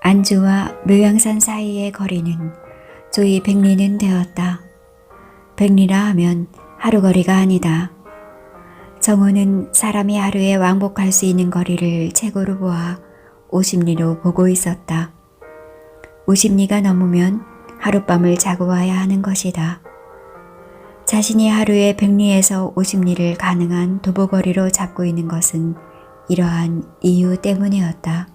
안주와 묘양산 사이의 거리는 조이 100리는 되었다. 100리라 하면 하루거리가 아니다. 정호는 사람이 하루에 왕복할 수 있는 거리를 책으로 보아 50리로 보고 있었다. 50리가 넘으면 하룻밤을 자고 와야 하는 것이다. 자신이 하루에 100리에서 50리를 가능한 도보거리로 잡고 있는 것은 이러한 이유 때문이었다.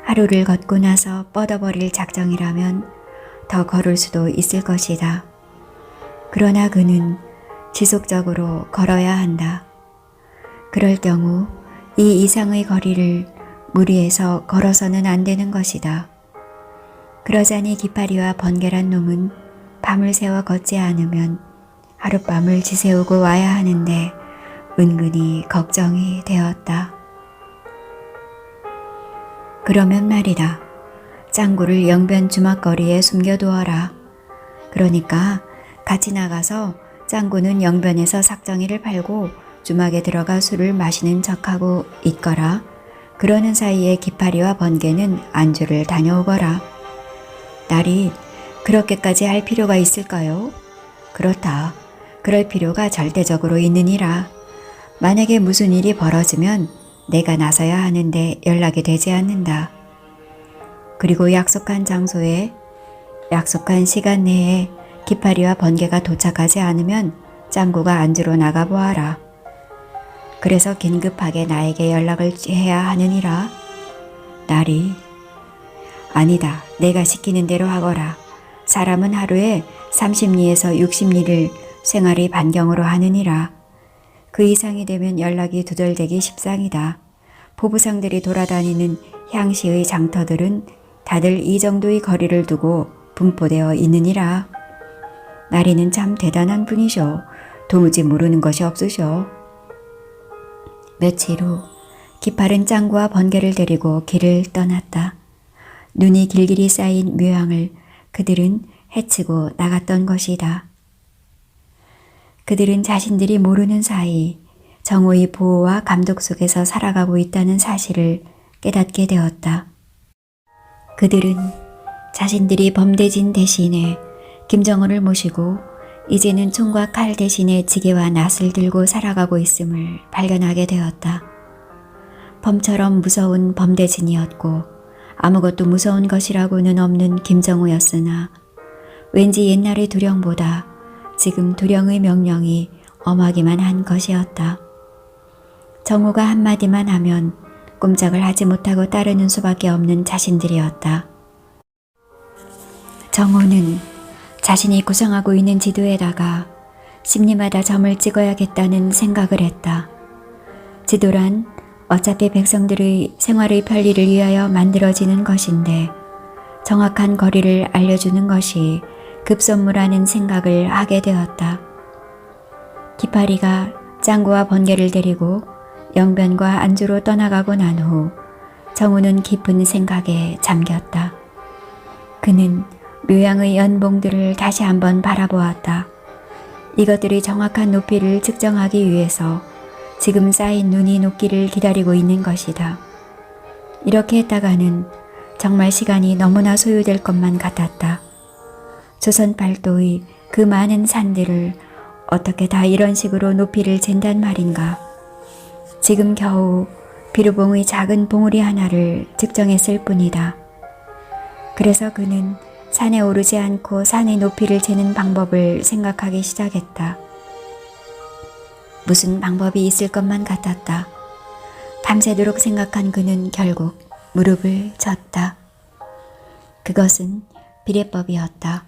하루를 걷고 나서 뻗어버릴 작정이라면 더 걸을 수도 있을 것이다. 그러나 그는 지속적으로 걸어야 한다. 그럴 경우 이 이상의 거리를 무리해서 걸어서는 안 되는 것이다. 그러자니 기파리와 번개란 놈은 밤을 새워 걷지 않으면 하룻밤을 지새우고 와야 하는데 은근히 걱정이 되었다. 그러면 말이다. 짱구를 영변 주막거리에 숨겨두어라. 그러니까 같이 나가서 짱구는 영변에서 삭정이를 팔고 주막에 들어가 술을 마시는 척하고 있거라. 그러는 사이에 기파리와 번개는 안주를 다녀오거라. 딸이 그렇게까지 할 필요가 있을까요? 그렇다. 그럴 필요가 절대적으로 있느니라. 만약에 무슨 일이 벌어지면 내가 나서야 하는데 연락이 되지 않는다. 그리고 약속한 장소에 약속한 시간 내에 기파리와 번개가 도착하지 않으면 짱구가 안주로 나가보아라. 그래서 긴급하게 나에게 연락을 해야 하느니라. 딸이 아니다. 내가 시키는 대로 하거라. 사람은 하루에 30리에서 60리를 생활의 반경으로 하느니라. 그 이상이 되면 연락이 두절되기 십상이다. 보부상들이 돌아다니는 향시의 장터들은 다들 이 정도의 거리를 두고 분포되어 있느니라. 나리는 참 대단한 분이셔. 도무지 모르는 것이 없으셔. 며칠 후 기팔은 짱구와 번개를 데리고 길을 떠났다. 눈이 길길이 쌓인 묘양을 그들은 헤치고 나갔던 것이다. 그들은 자신들이 모르는 사이 정오의 보호와 감독 속에서 살아가고 있다는 사실을 깨닫게 되었다. 그들은 자신들이 범대진 대신에 김정호를 모시고 이제는 총과 칼 대신에 지게와 낫을 들고 살아가고 있음을 발견하게 되었다. 범처럼 무서운 범대진이었고 아무것도 무서운 것이라고는 없는 김정호였으나 왠지 옛날의 두령보다 지금 두령의 명령이 엄하기만 한 것이었다. 정호가 한마디만 하면 꼼짝을 하지 못하고 따르는 수밖에 없는 자신들이었다. 정호는 자신이 구상하고 있는 지도에다가 심리마다 점을 찍어야겠다는 생각을 했다. 지도란 어차피 백성들의 생활의 편리를 위하여 만들어지는 것인데 정확한 거리를 알려주는 것이 급선무라는 생각을 하게 되었다. 기파리가 짱구와 번개를 데리고 영변과 안주로 떠나가고 난 후 정우는 깊은 생각에 잠겼다. 그는 묘양의 연봉들을 다시 한번 바라보았다. 이것들이 정확한 높이를 측정하기 위해서 지금 쌓인 눈이 녹기를 기다리고 있는 것이다. 이렇게 했다가는 정말 시간이 너무나 소요될 것만 같았다. 조선 팔도의 그 많은 산들을 어떻게 다 이런 식으로 높이를 잰단 말인가. 지금 겨우 비루봉의 작은 봉우리 하나를 측정했을 뿐이다. 그래서 그는 산에 오르지 않고 산의 높이를 재는 방법을 생각하기 시작했다. 무슨 방법이 있을 것만 같았다. 밤새도록 생각한 그는 결국 무릎을 쳤다. 그것은 비례법이었다.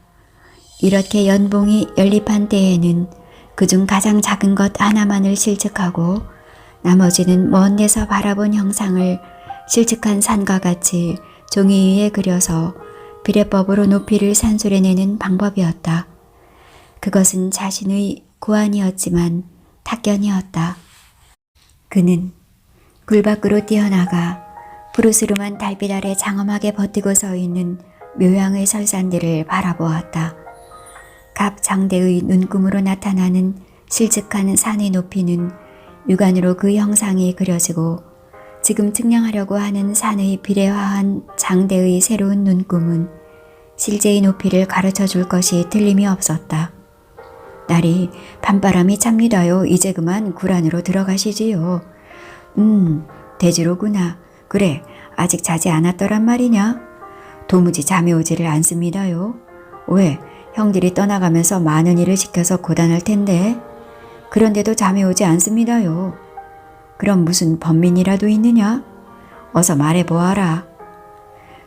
이렇게 연봉이 연립한 때에는 그중 가장 작은 것 하나만을 실측하고 나머지는 먼 데서 바라본 형상을 실측한 산과 같이 종이 위에 그려서 비례법으로 높이를 산술해내는 방법이었다. 그것은 자신의 고안이었지만 탁견이었다. 그는 굴 밖으로 뛰어나가 푸르스름한 달빛 아래 장엄하게 버티고 서 있는 묘양의 설산들을 바라보았다. 갑장대의 눈금으로 나타나는 실측한 산의 높이는 육안으로 그 형상이 그려지고 지금 측량하려고 하는 산의 비례화한 장대의 새로운 눈금은 실제의 높이를 가르쳐 줄 것이 틀림이 없었다. 날이 밤바람이 찹니다요. 이제 그만 굴 안으로 들어가시지요. 대지로구나. 그래, 아직 자지 않았더란 말이냐? 도무지 잠이 오지를 않습니다요. 왜? 형들이 떠나가면서 많은 일을 시켜서 고단할 텐데. 그런데도 잠이 오지 않습니다요. 그럼 무슨 번민이라도 있느냐? 어서 말해보아라.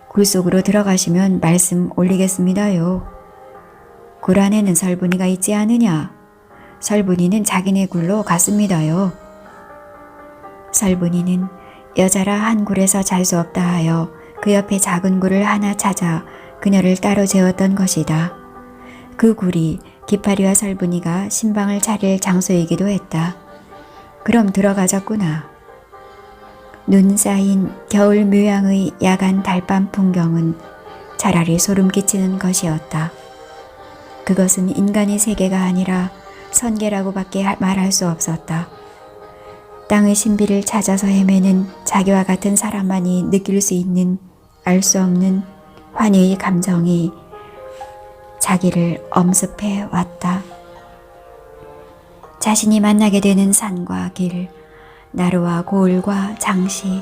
굴 속으로 들어가시면 말씀 올리겠습니다요. 굴 안에는 설분이가 있지 않으냐? 설분이는 자기네 굴로 갔습니다요. 설분이는 여자라 한 굴에서 잘 수 없다 하여 그 옆에 작은 굴을 하나 찾아 그녀를 따로 재웠던 것이다. 그 굴이 기파리와 설분이가 신방을 차릴 장소이기도 했다. 그럼 들어가자꾸나. 눈 쌓인 겨울 묘양의 야간 달밤 풍경은 차라리 소름 끼치는 것이었다. 그것은 인간의 세계가 아니라 선계라고밖에 말할 수 없었다. 땅의 신비를 찾아서 헤매는 자기와 같은 사람만이 느낄 수 있는 알 수 없는 환희의 감정이 자기를 엄습해 왔다. 자신이 만나게 되는 산과 길, 나루와 고을과 장시,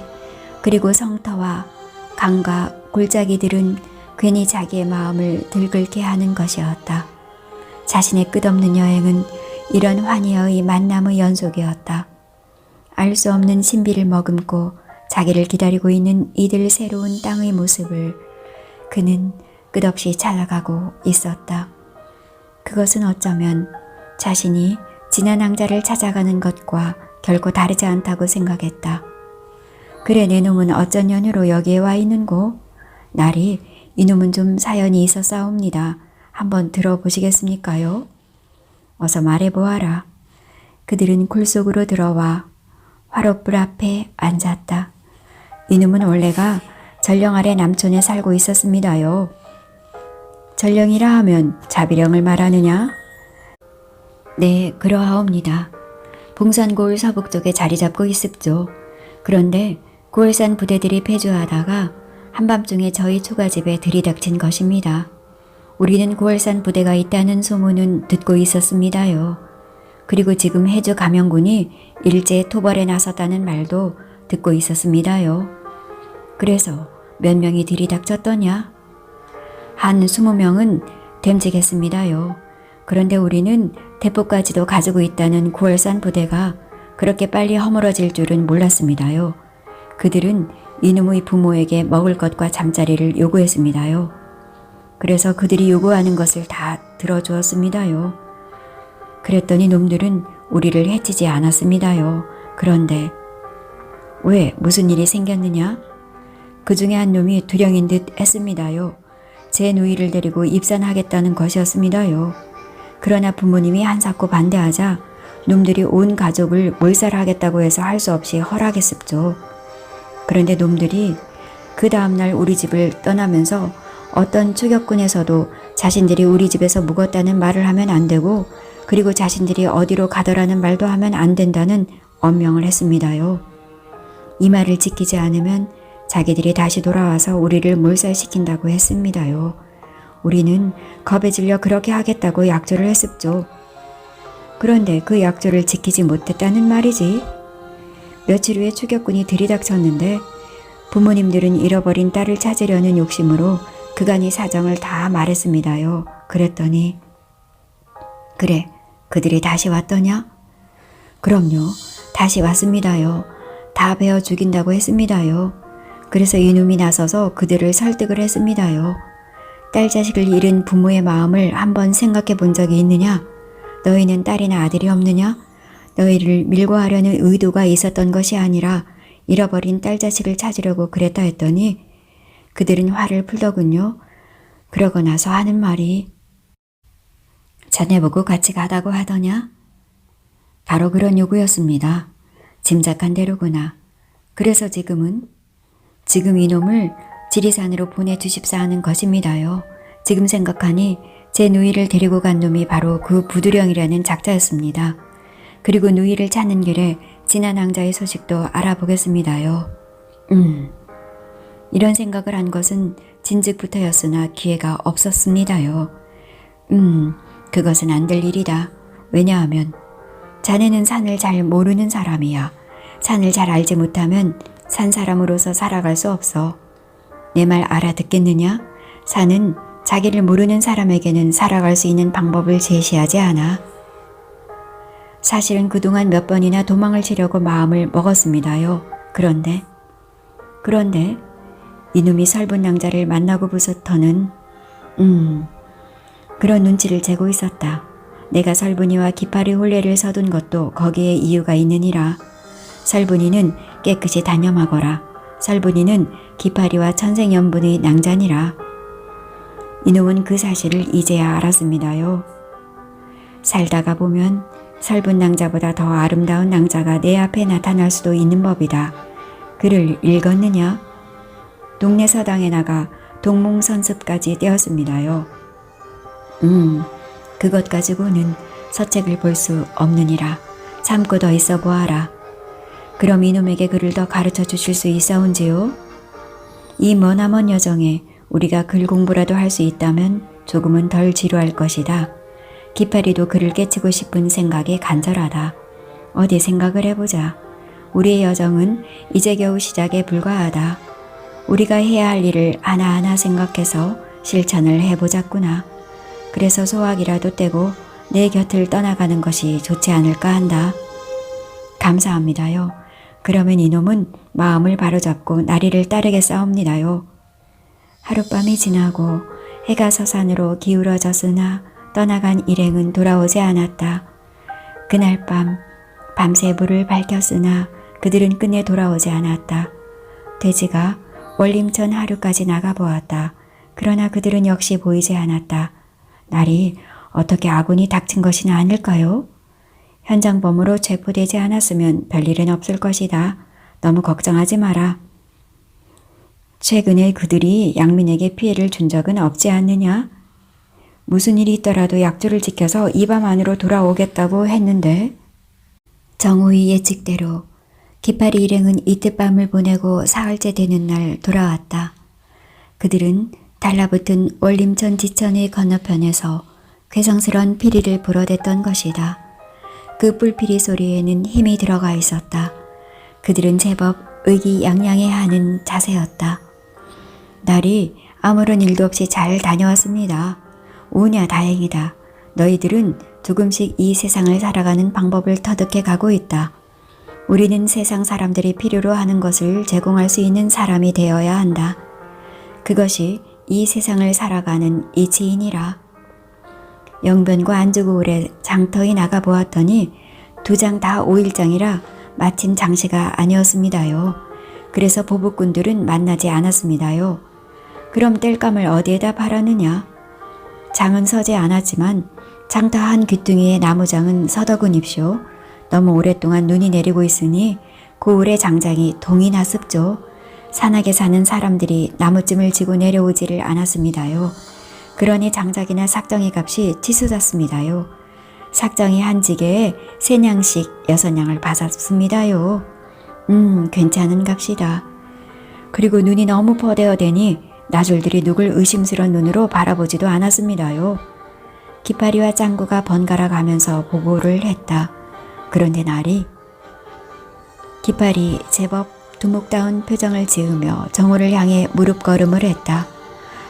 그리고 성터와 강과 골짜기들은 괜히 자기의 마음을 들끓게 하는 것이었다. 자신의 끝없는 여행은 이런 환희의 만남의 연속이었다. 알 수 없는 신비를 머금고 자기를 기다리고 있는 이들 새로운 땅의 모습을 그는 끝없이 찾아가고 있었다. 그것은 어쩌면 자신이 지난 왕자를 찾아가는 것과 결코 다르지 않다고 생각했다. 그래, 내 놈은 어쩐 연유로 여기에 와 있는고? 날이 이놈은 좀 사연이 있었사옵니다. 한번 들어보시겠습니까요? 어서 말해보아라. 그들은 굴 속으로 들어와 화롯불 앞에 앉았다. 이놈은 원래가 전령 아래 남촌에 살고 있었습니다요. 전령이라 하면 자비령을 말하느냐? 네, 그러하옵니다. 봉산 고을 서북 쪽에 자리 잡고 있습죠. 그런데 고을산 부대들이 패주하다가 한밤중에 저희 초가집에 들이닥친 것입니다. 우리는 고을산 부대가 있다는 소문은 듣고 있었습니다요. 그리고 지금 해주 감영군이 일제 토벌에 나섰다는 말도 듣고 있었습니다요. 그래서 몇 명이 들이닥쳤더냐? 한 20명은 됨직했습니다요. 그런데 우리는 대포까지도 가지고 있다는 고을산 부대가 그렇게 빨리 허물어질 줄은 몰랐습니다요. 그들은 이놈의 부모에게 먹을 것과 잠자리를 요구했습니다요. 그래서 그들이 요구하는 것을 다 들어주었습니다요. 그랬더니 놈들은 우리를 해치지 않았습니다요. 그런데 왜 무슨 일이 생겼느냐? 그 중에 한 놈이 두령인 듯 했습니다요. 제 누이를 데리고 입산하겠다는 것이었습니다요. 그러나 부모님이 한사코 반대하자 놈들이 온 가족을 몰살하겠다고 해서 할 수 없이 허락했습죠. 그런데 놈들이 그 다음날 우리 집을 떠나면서 어떤 추격군에서도 자신들이 우리 집에서 묵었다는 말을 하면 안 되고, 그리고 자신들이 어디로 가더라는 말도 하면 안 된다는 엄명을 했습니다요. 이 말을 지키지 않으면 자기들이 다시 돌아와서 우리를 몰살시킨다고 했습니다요. 우리는 겁에 질려 그렇게 하겠다고 약조를 했습죠. 그런데 그 약조를 지키지 못했다는 말이지. 며칠 후에 추격군이 들이닥쳤는데 부모님들은 잃어버린 딸을 찾으려는 욕심으로 그간의 사정을 다 말했습니다요. 그랬더니 그래, 그들이 다시 왔더냐? 그럼요, 다시 왔습니다요. 다 베어 죽인다고 했습니다요. 그래서 이놈이 나서서 그들을 설득을 했습니다요. 딸 자식을 잃은 부모의 마음을 한번 생각해 본 적이 있느냐? 너희는 딸이나 아들이 없느냐? 너희를 밀고 하려는 의도가 있었던 것이 아니라 잃어버린 딸 자식을 찾으려고 그랬다 했더니 그들은 화를 풀더군요. 그러고 나서 하는 말이 자네 보고 같이 가다고 하더냐? 바로 그런 요구였습니다. 짐작한 대로구나. 그래서 지금 이놈을 지리산으로 보내주십사 하는 것입니다요. 지금 생각하니 제 누이를 데리고 간 놈이 바로 그 부두령이라는 작자였습니다. 그리고 누이를 찾는 길에 지난 왕자의 소식도 알아보겠습니다요. 이런 생각을 한 것은 진즉부터였으나 기회가 없었습니다요. 그것은 안 될 일이다. 왜냐하면 자네는 산을 잘 모르는 사람이야. 산을 잘 알지 못하면 산 사람으로서 살아갈 수 없어. 내 말 알아듣겠느냐? 산은 자기를 모르는 사람에게는 살아갈 수 있는 방법을 제시하지 않아. 사실은 그동안 몇 번이나 도망을 치려고 마음을 먹었습니다요. 그런데 이놈이 설분 낭자를 만나고부터는 그런 눈치를 채고 있었다. 내가 설분이와 기파리 혼례를 서둔 것도 거기에 이유가 있느니라. 설분이는 깨끗이 단념하거라. 설분이는 기파리와 천생연분의 낭자니라. 이놈은 그 사실을 이제야 알았습니다요. 살다가 보면 설분 낭자보다 더 아름다운 낭자가 내 앞에 나타날 수도 있는 법이다. 글을 읽었느냐? 동네 서당에 나가 동몽선습까지 떼었습니다요. 그것 가지고는 서책을 볼 수 없느니라. 참고 더 있어 보아라. 그럼 이놈에게 글을 더 가르쳐 주실 수 있사온지요? 이 머나먼 여정에 우리가 글 공부라도 할 수 있다면 조금은 덜 지루할 것이다. 기파리도 글을 깨치고 싶은 생각에 간절하다. 어디 생각을 해보자. 우리의 여정은 이제 겨우 시작에 불과하다. 우리가 해야 할 일을 하나하나 생각해서 실천을 해보자꾸나. 그래서 소학이라도 떼고 내 곁을 떠나가는 것이 좋지 않을까 한다. 감사합니다요. 그러면 이놈은 마음을 바로잡고 나리를 따르겠사옵니다요. 하룻밤이 지나고 해가 서산으로 기울어졌으나 떠나간 일행은 돌아오지 않았다. 그날 밤새 불을 밝혔으나 그들은 끝내 돌아오지 않았다. 돼지가 월림천 하류까지 나가보았다. 그러나 그들은 역시 보이지 않았다. 날이 어떻게 아군이 닥친 것이나 아닐까요? 현장범으로 체포되지 않았으면 별일은 없을 것이다. 너무 걱정하지 마라. 최근에 그들이 양민에게 피해를 준 적은 없지 않느냐? 무슨 일이 있더라도 약조를 지켜서 이 밤 안으로 돌아오겠다고 했는데. 정호의 예측대로 기파리 일행은 이튿 밤을 보내고 사흘째 되는 날 돌아왔다. 그들은 달라붙은 월림천 지천의 건너편에서 괴성스런 피리를 불어댔던 것이다. 그 뿔피리 소리에는 힘이 들어가 있었다. 그들은 제법 의기양양해하는 자세였다. 날이 아무런 일도 없이 잘 다녀왔습니다. 오냐 다행이다. 너희들은 조금씩 이 세상을 살아가는 방법을 터득해 가고 있다. 우리는 세상 사람들이 필요로 하는 것을 제공할 수 있는 사람이 되어야 한다. 그것이 이 세상을 살아가는 이치이니라. 영변과 안주고을에 장터에 나가보았더니 2장 다 5일장이라 마침 장시가 아니었습니다요. 그래서 보복꾼들은 만나지 않았습니다요. 그럼 땔감을 어디에다 팔았느냐? 장은 서지 않았지만 장터 한 귀퉁이의 나무장은 서더군입쇼. 너무 오랫동안 눈이 내리고 있으니 고을의 장장이 동이나 습죠. 산악에 사는 사람들이 나무쯤을 지고 내려오지를 않았습니다요. 그러니 장작이나 삭정이 값이 치솟았습니다요. 삭정이 한 지게에 3냥씩 6냥을 받았습니다요. 괜찮은 값이다. 그리고 눈이 너무 퍼대어대니 나졸들이 누굴 의심스러운 눈으로 바라보지도 않았습니다요. 기파리와 짱구가 번갈아 가면서 보고를 했다. 그런데 날이 기파리 제법 두목다운 표정을 지으며 정호를 향해 무릎걸음을 했다.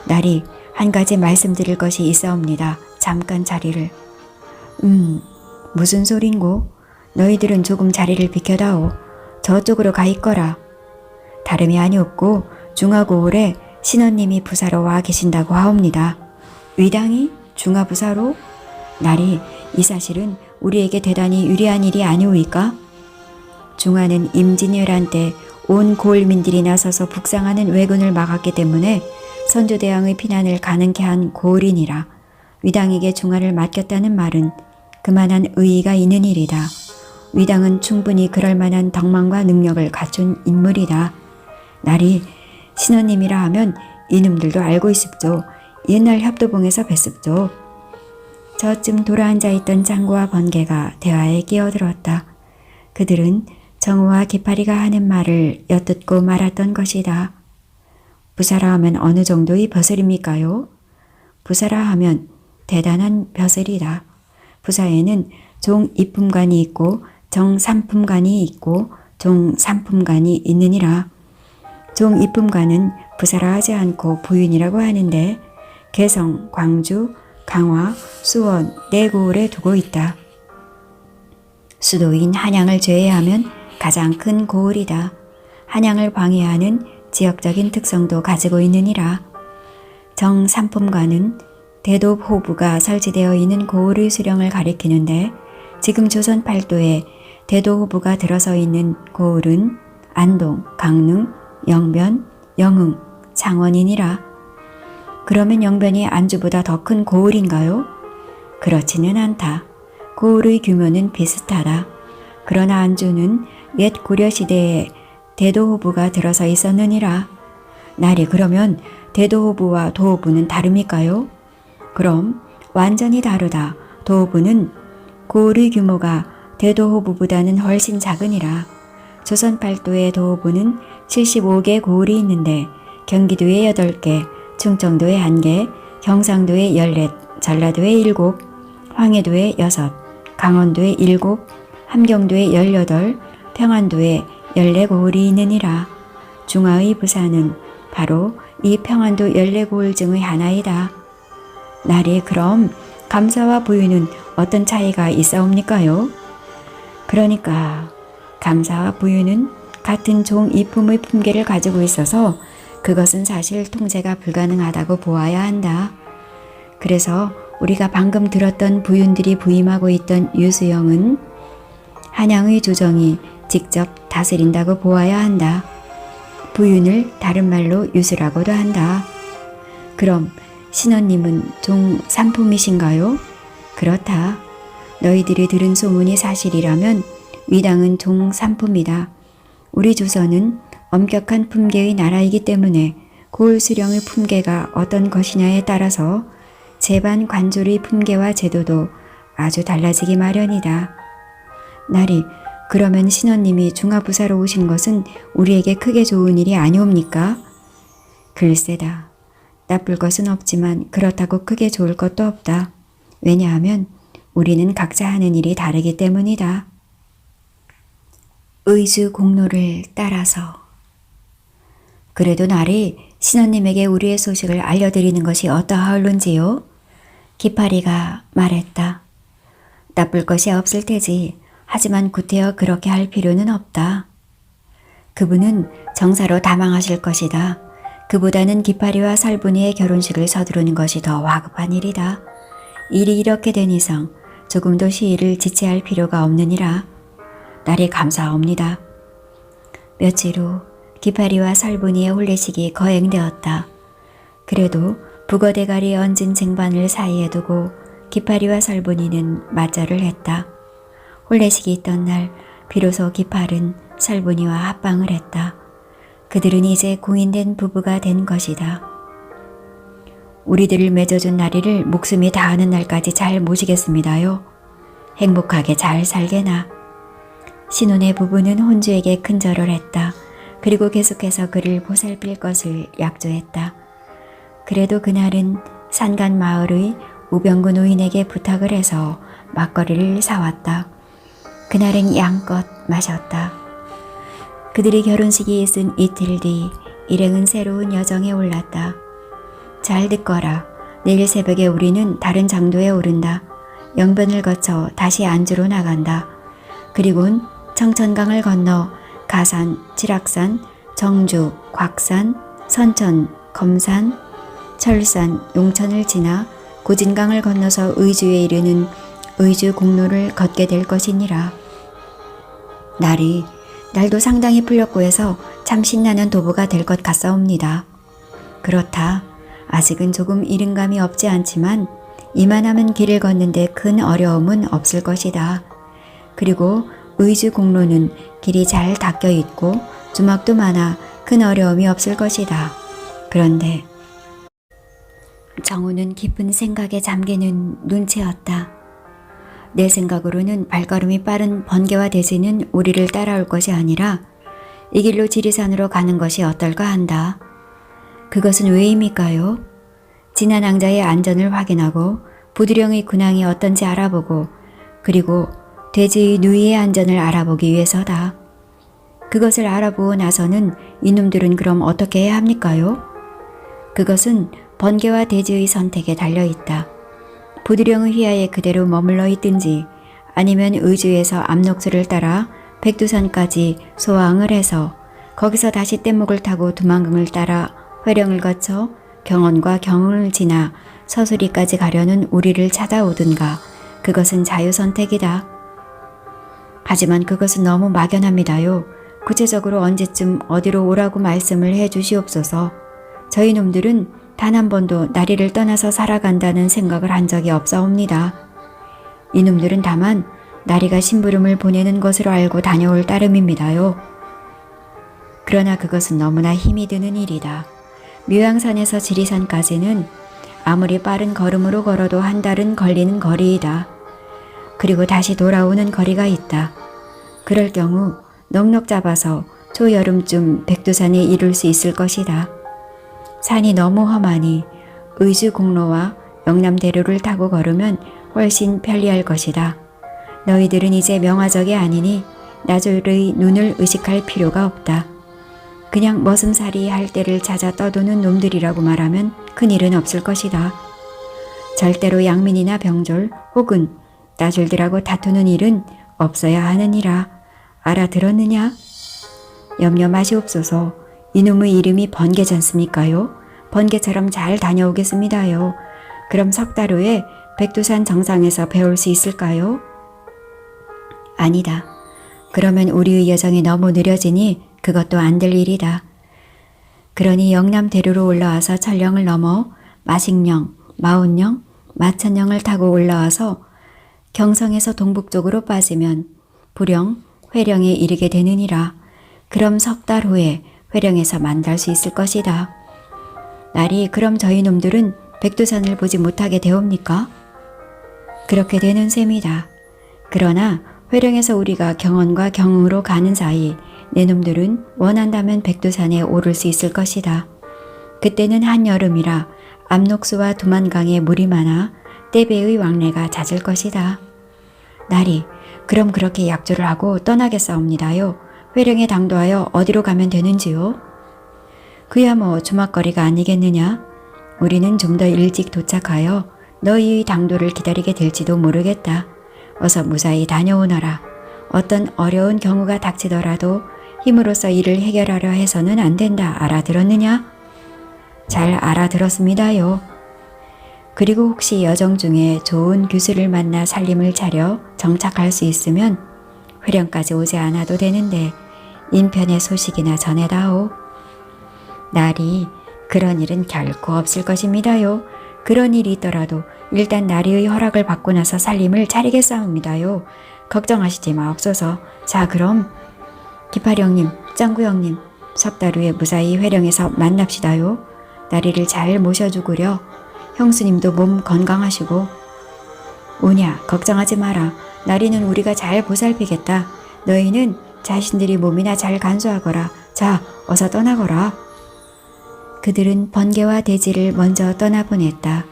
날이 한 가지 말씀드릴 것이 있사옵니다. 잠깐 자리를. 무슨 소린고? 너희들은 조금 자리를 비켜다오. 저쪽으로 가 있거라. 다름이 아니었고 중화고을에 신원님이 부사로 와 계신다고 하옵니다. 위당이? 중화부사로? 날이 이 사실은 우리에게 대단히 유리한 일이 아니오이까? 중화는 임진왜란 때 온 고을민들이 나서서 북상하는 왜군을 막았기 때문에 선조대왕의 피난을 가능케 한 고을이니라. 위당에게 중화를 맡겼다는 말은 그만한 의의가 있는 일이다. 위당은 충분히 그럴 만한 덕망과 능력을 갖춘 인물이다. 날이 신원님이라 하면 이놈들도 알고 있습죠. 옛날 협도봉에서 뵀습죠. 저쯤 돌아앉아 있던 짱구와 번개가 대화에 끼어들었다. 그들은 정우와 기파리가 하는 말을 엿듣고 말았던 것이다. 부사라 하면 어느 정도의 벼슬입니까요? 부사라 하면 대단한 벼슬이다. 부사에는 종이품관이 있고 정삼품관이 있고 종삼품관이 있느니라. 종이품관은 부사라 하지 않고 부윤이라고 하는데 개성, 광주, 강화, 수원, 네 고을에 두고 있다. 수도인 한양을 제외하면 가장 큰 고을이다. 한양을 방해하는 지역적인 특성도 가지고 있느니라. 정삼품관은 대도 호부가 설치되어 있는 고을의 수령을 가리키는데 지금 조선 팔도에 대도 호부가 들어서 있는 고을은 안동, 강릉, 영변, 영흥, 창원이니라. 그러면 영변이 안주보다 더 큰 고을인가요? 그렇지는 않다. 고을의 규모는 비슷하다. 그러나 안주는 옛 고려시대에 대도호부가 들어서 있었느니라. 날이 그러면 대도호부와 도호부는 다릅니까요? 그럼 완전히 다르다. 도호부는 고을의 규모가 대도호부보다는 훨씬 작으니라. 조선 팔도의 도호부는 75개 고을이 있는데 경기도에 8개, 충청도에 1개, 경상도에 14, 전라도에 7, 황해도에 6, 강원도에 7, 함경도에 18, 평안도에 14고을이 있느니라. 중화의 부사는 바로 이 평안도 14고을 중의 하나이다. 날이 그럼 감사와 부유는 어떤 차이가 있사옵니까요? 그러니까 감사와 부유는 같은 종이품의 품계를 가지고 있어서 그것은 사실 통제가 불가능하다고 보아야 한다. 그래서 우리가 방금 들었던 부윤들이 부임하고 있던 유수영은 한양의 조정이 직접 다스린다고 보아야 한다. 부윤을 다른 말로 유수라고도 한다. 그럼 신원님은 종삼품이신가요? 그렇다. 너희들이 들은 소문이 사실이라면 위당은 종삼품이다. 우리 조선은 엄격한 품계의 나라이기 때문에 고을 수령의 품계가 어떤 것이냐에 따라서 제반 관졸의 품계와 제도도 아주 달라지기 마련이다. 나리, 그러면 신원님이 중화부사로 오신 것은 우리에게 크게 좋은 일이 아니옵니까? 글쎄다. 나쁠 것은 없지만 그렇다고 크게 좋을 것도 없다. 왜냐하면 우리는 각자 하는 일이 다르기 때문이다. 의주 공로를 따라서. 그래도 나리, 신원님에게 우리의 소식을 알려드리는 것이 어떠하올런지요? 기파리가 말했다. 나쁠 것이 없을 테지. 하지만 구태여 그렇게 할 필요는 없다. 그분은 정사로 다망하실 것이다. 그보다는 기파리와 설분이의 결혼식을 서두르는 것이 더 화급한 일이다. 일이 이렇게 된 이상 조금도 시일을 지체할 필요가 없느니라. 날이 감사합니다. 며칠 후 기파리와 설분이의 혼례식이 거행되었다. 그래도 북어대가리 얹은 쟁반을 사이에 두고 기파리와 설분이는 맞절을 했다. 혼례식이 있던 날 비로소 기팔은 설분이와 합방을 했다. 그들은 이제 공인된 부부가 된 것이다. 우리들을 맺어준 나리를 목숨이 다하는 날까지 잘 모시겠습니다요. 행복하게 잘 살게나. 신혼의 부부는 혼주에게 큰절을 했다. 그리고 계속해서 그를 보살필 것을 약조했다. 그래도 그날은 산간 마을의 우병구 노인에게 부탁을 해서 막걸리를 사왔다. 그날은 양껏 마셨다. 그들이 결혼식이 있은 이틀 뒤 일행은 새로운 여정에 올랐다. 잘 듣거라. 내일 새벽에 우리는 다른 장도에 오른다. 영변을 거쳐 다시 안주로 나간다. 그리고는 청천강을 건너 가산, 칠악산, 정주, 곽산, 선천, 검산, 철산, 용천을 지나 고진강을 건너서 의주에 이르는 의주 공로를 걷게 될 것이니라. 날도 상당히 풀렸고 해서 참 신나는 도보가 될 것 같사옵니다. 그렇다. 아직은 조금 이른 감이 없지 않지만 이만하면 길을 걷는데 큰 어려움은 없을 것이다. 그리고 의주 공로는 길이 잘 닦여 있고 주막도 많아 큰 어려움이 없을 것이다. 그런데 정우는 깊은 생각에 잠기는 눈치였다. 내 생각으로는 발걸음이 빠른 번개와 대지는 우리를 따라올 것이 아니라 이 길로 지리산으로 가는 것이 어떨까 한다. 그것은 왜입니까요? 지난 항자의 안전을 확인하고 부두령의 군항이 어떤지 알아보고 그리고 돼지의 누이의 안전을 알아보기 위해서다. 그것을 알아보고 나서는 이놈들은 그럼 어떻게 해야 합니까요? 그것은 번개와 돼지의 선택에 달려있다. 부두령의 휘하에 그대로 머물러 있든지 아니면 의주에서 압록수를 따라 백두산까지 소항을 해서 거기서 다시 뗏목을 타고 두만강을 따라 회령을 거쳐 경원과 경흥을 지나 서수리까지 가려는 우리를 찾아오든가 그것은 자유선택이다. 하지만 그것은 너무 막연합니다요. 구체적으로 언제쯤 어디로 오라고 말씀을 해 주시옵소서. 저희 놈들은 단 한 번도 나리를 떠나서 살아간다는 생각을 한 적이 없사옵니다. 이놈들은 다만 나리가 심부름을 보내는 것으로 알고 다녀올 따름입니다요. 그러나 그것은 너무나 힘이 드는 일이다. 묘양산에서 지리산까지는 아무리 빠른 걸음으로 걸어도 한 달은 걸리는 거리이다. 그리고 다시 돌아오는 거리가 있다. 그럴 경우 넉넉 잡아서 초여름쯤 백두산에 이룰 수 있을 것이다. 산이 너무 험하니 의주 공로와 영남대로를 타고 걸으면 훨씬 편리할 것이다. 너희들은 이제 명화적이 아니니 나졸의 눈을 의식할 필요가 없다. 그냥 머슴살이 할 때를 찾아 떠도는 놈들이라고 말하면 큰일은 없을 것이다. 절대로 양민이나 병졸 혹은 나졸들하고 다투는 일은 없어야 하느니라. 알아들었느냐? 염려 마시옵소서. 이놈의 이름이 번개잖습니까요? 번개처럼 잘 다녀오겠습니다요. 그럼 석 달 후에 백두산 정상에서 배울 수 있을까요? 아니다. 그러면 우리의 여정이 너무 느려지니 그것도 안 될 일이다. 그러니 영남대로로 올라와서 천령을 넘어 마식령, 마운령, 마천령을 타고 올라와서 경성에서 동북쪽으로 빠지면 부령, 회령에 이르게 되느니라. 그럼 석 달 후에 회령에서 만날 수 있을 것이다. 날이 그럼 저희 놈들은 백두산을 보지 못하게 되옵니까? 그렇게 되는 셈이다. 그러나 회령에서 우리가 경원과 경흥으로 가는 사이 내 놈들은 원한다면 백두산에 오를 수 있을 것이다. 그때는 한여름이라 압록수와 두만강에 물이 많아 떼배의 왕래가 잦을 것이다. 날이 그럼 그렇게 약조를 하고 떠나겠사옵니다요. 회령에 당도하여 어디로 가면 되는지요? 그야 뭐 주막거리가 아니겠느냐? 우리는 좀 더 일찍 도착하여 너희의 당도를 기다리게 될지도 모르겠다. 어서 무사히 다녀오너라. 어떤 어려운 경우가 닥치더라도 힘으로써 이를 해결하려 해서는 안 된다. 알아들었느냐? 잘 알아들었습니다요. 그리고 혹시 여정 중에 좋은 교수를 만나 살림을 차려 정착할 수 있으면 회령까지 오지 않아도 되는데 인편의 소식이나 전해다오. 날이 그런 일은 결코 없을 것입니다요. 그런 일이 있더라도 일단 나리의 허락을 받고 나서 살림을 차리겠사옵니다요. 걱정하시지 마옵소서. 자 그럼 기팔이 형님, 짱구 형님, 석 달 후에 무사히 회령에서 만납시다요. 나리를 잘 모셔주구려. 형수님도 몸 건강하시고. 오냐 걱정하지 마라. 나리는 우리가 잘 보살피겠다. 너희는 자신들이 몸이나 잘 간수하거라. 자 어서 떠나거라. 그들은 번개와 돼지를 먼저 떠나보냈다.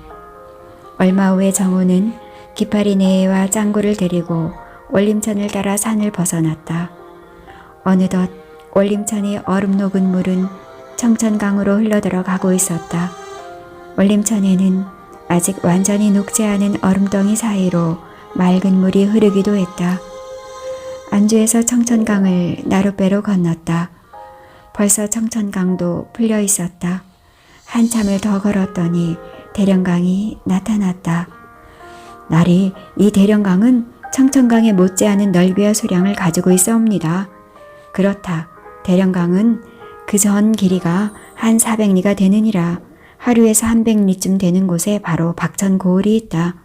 얼마 후에 정우는 기파리 네와 짱구를 데리고 월림천을 따라 산을 벗어났다. 어느덧 월림천의 얼음 녹은 물은 청천강으로 흘러들어가고 있었다. 월림천에는 아직 완전히 녹지 않은 얼음덩이 사이로 맑은 물이 흐르기도 했다. 안주에서 청천강을 나룻배로 건넜다. 벌써 청천강도 풀려 있었다. 한참을 더 걸었더니 대령강이 나타났다. 날이 이 대령강은 청천강에 못지않은 넓이와 수량을 가지고 있사옵니다. 그렇다. 대령강은 그 전 길이가 한 400리가 되느니라. 하루에서 300리쯤 되는 곳에 바로 박천 고을이 있다.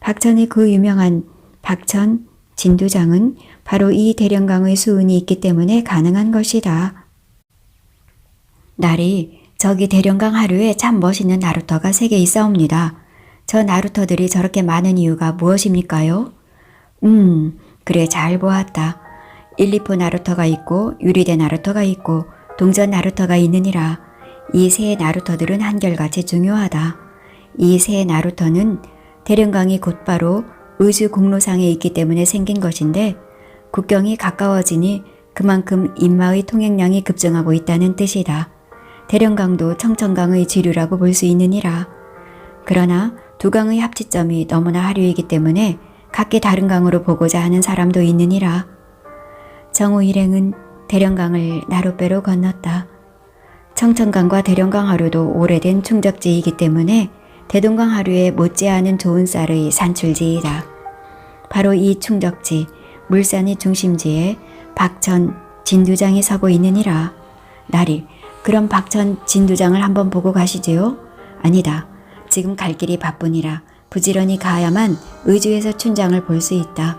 박천의 그 유명한 박천 진두장은 바로 이 대령강의 수운이 있기 때문에 가능한 것이다. 날이 저기 대령강 하류에 참 멋있는 나루터가 3개 있사옵니다. 저 나루터들이 저렇게 많은 이유가 무엇입니까요? 그래 잘 보았다. 1, 2포 나루터가 있고 유리대 나루터가 있고 동전 나루터가 있느니라. 이 세 나루터들은 한결같이 중요하다. 이 세 나루터는 대령강이 곧바로 의주 공로상에 있기 때문에 생긴 것인데 국경이 가까워지니 그만큼 인마의 통행량이 급증하고 있다는 뜻이다. 대령강도 청천강의 지류라고 볼 수 있느니라. 그러나 두 강의 합치점이 너무나 하류이기 때문에 각기 다른 강으로 보고자 하는 사람도 있느니라. 정우 일행은 대령강을 나룻배로 건넜다. 청천강과 대령강 하류도 오래된 충적지이기 때문에 대동강 하류에 못지않은 좋은 쌀의 산출지이다. 바로 이 충적지, 물산의 중심지에 박천 진두장이 서고 있느니라. 나리, 그럼 박천 진두장을 한번 보고 가시지요? 아니다. 지금 갈 길이 바쁘니라. 부지런히 가야만 의주에서 춘장을 볼 수 있다.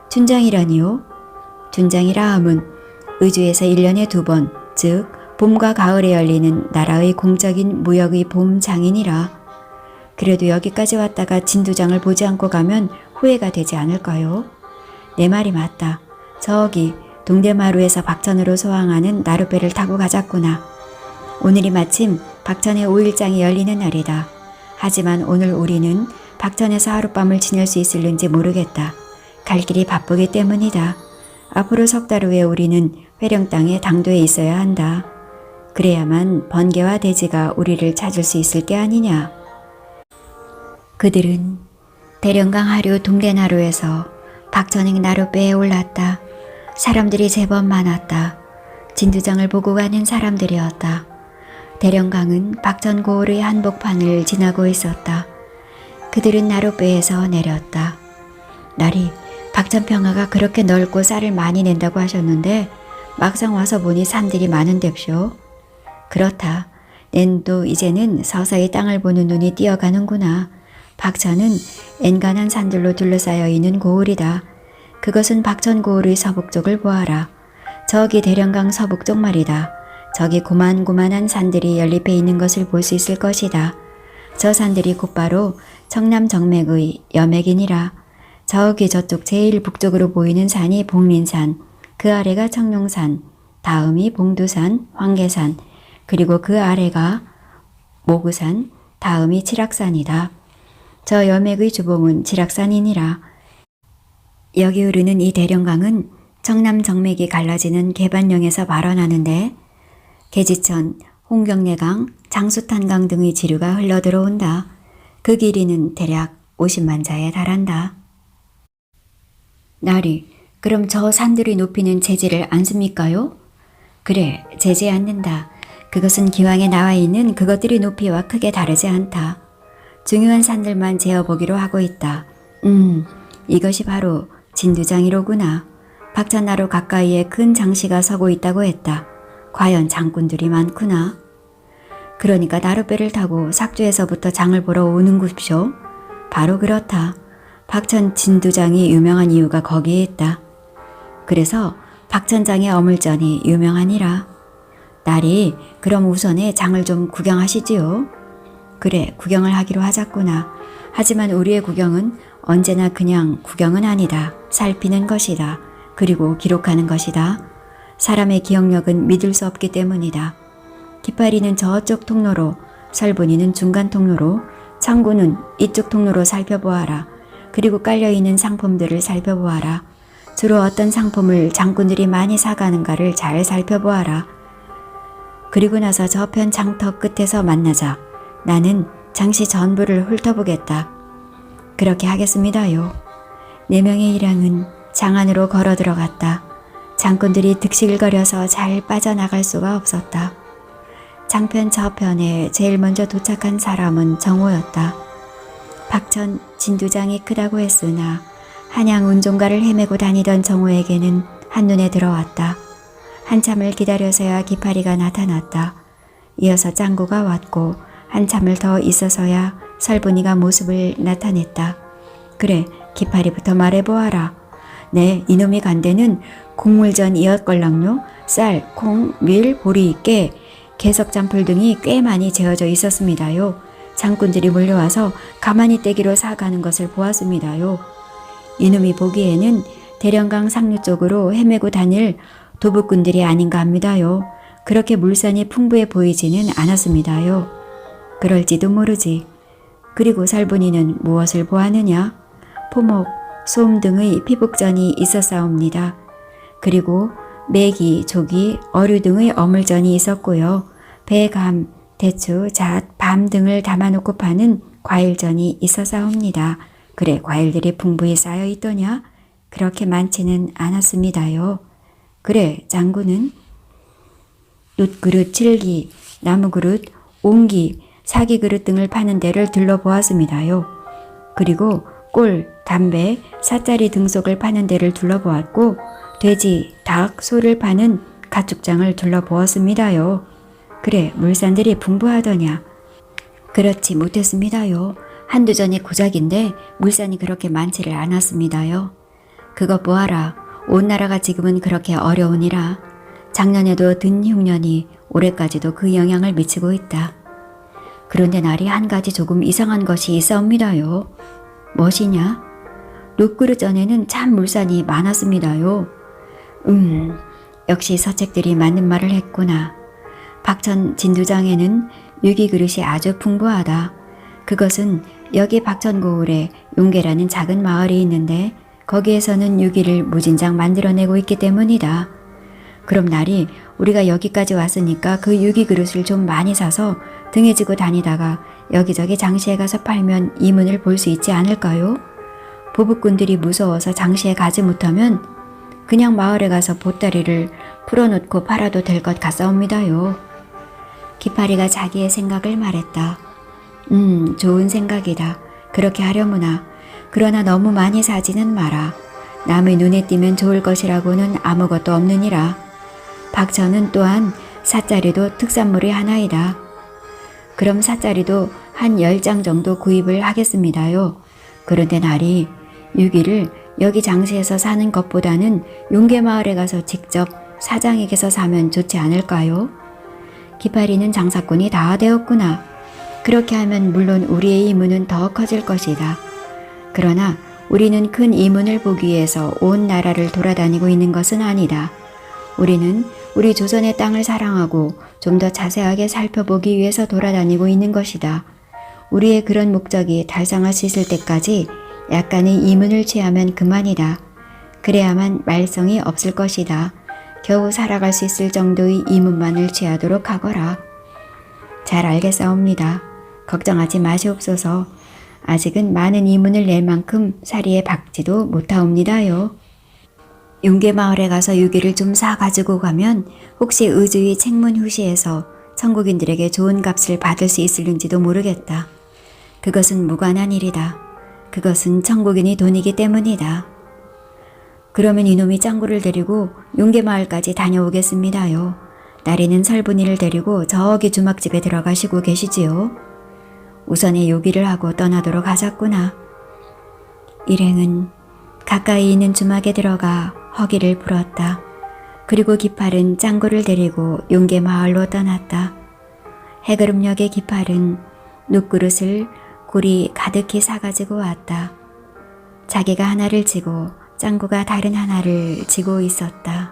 춘장이라니요? 춘장이라 함은 의주에서 1년에 2번, 즉 봄과 가을에 열리는 나라의 공적인 무역의 봄장이니라. 그래도 여기까지 왔다가 진두장을 보지 않고 가면 후회가 되지 않을까요? 내 말이 맞다. 저기 동대마루에서 박천으로 소항하는 나룻배를 타고 가자꾸나. 오늘이 마침 박천의 5일장이 열리는 날이다. 하지만 오늘 우리는 박천에서 하룻밤을 지낼 수 있을는지 모르겠다. 갈 길이 바쁘기 때문이다. 앞으로 석 달 후에 우리는 회령 땅의 당도에 있어야 한다. 그래야만 번개와 대지가 우리를 찾을 수 있을 게 아니냐. 그들은 대령강 하류 동대나루에서 박천행 나룻배에 올랐다. 사람들이 제법 많았다. 진두장을 보고 가는 사람들이었다. 대령강은 박천 고을의 한복판을 지나고 있었다. 그들은 나룻배에서 내렸다. 나리, 박천평화가 그렇게 넓고 쌀을 많이 낸다고 하셨는데 막상 와서 보니 산들이 많은데쇼. 그렇다. 낸도 이제는 서서히 땅을 보는 눈이 띄어가는구나. 박천은 엔간한 산들로 둘러싸여 있는 고을이다. 그것은 박천 고을의 서북쪽을 보아라. 저기 대령강 서북쪽 말이다. 저기 고만고만한 산들이 연립해 있는 것을 볼 수 있을 것이다. 저 산들이 곧바로 청남 정맥의 여맥이니라. 저기 저쪽 제일 북쪽으로 보이는 산이 복린산, 그 아래가 청룡산, 다음이 봉두산, 황계산, 그리고 그 아래가 모구산, 다음이 칠악산이다. 저 여맥의 주봉은 칠악산이니라. 여기 흐르는 이 대령강은 청남 정맥이 갈라지는 개반령에서 발원하는데 계지천, 홍경래강, 장수탄강 등의 지류가 흘러들어온다. 그 길이는 대략 50만 자에 달한다. 나리, 그럼 저 산들의 높이는 재지를 않습니까요? 그래, 재지 않는다. 그것은 기왕에 나와 있는 그것들의 높이와 크게 다르지 않다. 중요한 산들만 재어보기로 하고 있다. 이것이 바로 진두장이로구나. 박천나루 가까이에 큰 장시가 서고 있다고 했다. 과연 장꾼들이 많구나. 그러니까 나룻배를 타고 삭주에서부터 장을 보러 오는 곳이쇼. 바로 그렇다. 박천 진두장이 유명한 이유가 거기에 있다. 그래서 박천장의 어물전이 유명하니라. 나리, 그럼 우선에 장을 좀 구경하시지요. 그래, 구경을 하기로 하자꾸나. 하지만 우리의 구경은 언제나 그냥 구경은 아니다. 살피는 것이다. 그리고 기록하는 것이다. 사람의 기억력은 믿을 수 없기 때문이다. 깃발이는 저쪽 통로로, 설분이는 중간 통로로, 창구는 이쪽 통로로 살펴보아라. 그리고 깔려있는 상품들을 살펴보아라. 주로 어떤 상품을 장꾼들이 많이 사가는가를 잘 살펴보아라. 그리고 나서 저편 장터 끝에서 만나자. 나는 장시 전부를 훑어보겠다. 그렇게 하겠습니다요. 4명의 일행은 장 안으로 걸어 들어갔다. 장꾼들이 득실거려서 잘 빠져나갈 수가 없었다. 장편 저편에 제일 먼저 도착한 사람은 정호였다. 박천 진두장이 크다고 했으나 한양 운종가를 헤매고 다니던 정호에게는 한눈에 들어왔다. 한참을 기다려서야 기파리가 나타났다. 이어서 짱구가 왔고 한참을 더 있어서야 설분이가 모습을 나타냈다. 그래, 기파리부터 말해보아라. 네, 이놈이 간 데는 곡물전이었걸랑요. 쌀, 콩, 밀, 보리, 깨, 개석잔풀 등이 꽤 많이 재어져 있었습니다요. 장꾼들이 몰려와서 가만히 떼기로 사가는 것을 보았습니다요. 이놈이 보기에는 대령강 상류 쪽으로 헤매고 다닐 도둑꾼들이 아닌가 합니다요. 그렇게 물산이 풍부해 보이지는 않았습니다요. 그럴지도 모르지. 그리고 살분이는 무엇을 보았느냐? 포목, 솜 등의 피복전이 있었사옵니다. 그리고 메기, 조기, 어류 등의 어물전이 있었고요. 배, 감, 대추, 잣, 밤 등을 담아놓고 파는 과일전이 있었사옵니다. 그래, 과일들이 풍부히 쌓여 있더냐? 그렇게 많지는 않았습니다요. 그래, 장군은 놋그릇 7기, 나무그릇, 옹기, 사기그릇 등을 파는 데를 둘러보았습니다요. 그리고 꼴, 담배, 사짜리 등속을 파는 데를 둘러보았고 돼지, 닭, 소를 파는 가축장을 둘러보았습니다요. 그래, 물산들이 풍부하더냐? 그렇지 못했습니다요. 한두 전이 고작인데 물산이 그렇게 많지를 않았습니다요. 그것 보아라. 온 나라가 지금은 그렇게 어려우니라. 작년에도 든 흉년이 올해까지도 그 영향을 미치고 있다. 그런데 날이 한 가지 조금 이상한 것이 있사옵니다요. 무엇이냐? 놋그릇 전에는 참 물산이 많았습니다요. 역시 서책들이 맞는 말을 했구나. 박천 진두장에는 유기그릇이 아주 풍부하다. 그것은 여기 박천고을에 용계라는 작은 마을이 있는데 거기에서는 유기를 무진장 만들어내고 있기 때문이다. 그럼 날이 우리가 여기까지 왔으니까 그 유기그릇을 좀 많이 사서 등에 지고 다니다가 여기저기 장시에 가서 팔면 이문을 볼 수 있지 않을까요? 보부꾼들이 무서워서 장시에 가지 못하면 그냥 마을에 가서 보따리를 풀어놓고 팔아도 될 것 같사옵니다요. 기파리가 자기의 생각을 말했다. 좋은 생각이다. 그렇게 하려무나. 그러나 너무 많이 사지는 마라. 남의 눈에 띄면 좋을 것이라고는 아무것도 없느니라. 박천은 또한 사짜리도 특산물의 하나이다. 그럼 사짜리도 한 10장 정도 구입을 하겠습니다요. 그런데 날이 유기를 여기 장시에서 사는 것보다는 용계마을에 가서 직접 사장에게서 사면 좋지 않을까요? 기파리는 장사꾼이 다 되었구나. 그렇게 하면 물론 우리의 이문은 더 커질 것이다. 그러나 우리는 큰 이문을 보기 위해서 온 나라를 돌아다니고 있는 것은 아니다. 우리는 우리 조선의 땅을 사랑하고 좀 더 자세하게 살펴보기 위해서 돌아다니고 있는 것이다. 우리의 그런 목적이 달성할 수 있을 때까지 약간의 이문을 취하면 그만이다. 그래야만 말썽이 없을 것이다. 겨우 살아갈 수 있을 정도의 이문만을 취하도록 하거라. 잘 알겠사옵니다. 걱정하지 마시옵소서. 아직은 많은 이문을 낼 만큼 사리에 박지도 못하옵니다요. 용계마을에 가서 유기를 좀 사 가지고 가면 혹시 의주의 책문후시에서 천국인들에게 좋은 값을 받을 수 있을는지도 모르겠다. 그것은 무관한 일이다. 그것은 천국인이 돈이기 때문이다. 그러면 이놈이 짱구를 데리고 용계마을까지 다녀오겠습니다요. 나리는 설분이를 데리고 저기 주막집에 들어가시고 계시지요. 우선에 요기를 하고 떠나도록 하자꾸나. 일행은 가까이 있는 주막에 들어가 허기를 불었다. 그리고 기팔은 짱구를 데리고 용계마을로 떠났다. 해그름역의 기팔은 눕그릇을 굴이 가득히 사가지고 왔다. 자기가 하나를 지고 짱구가 다른 하나를 지고 있었다.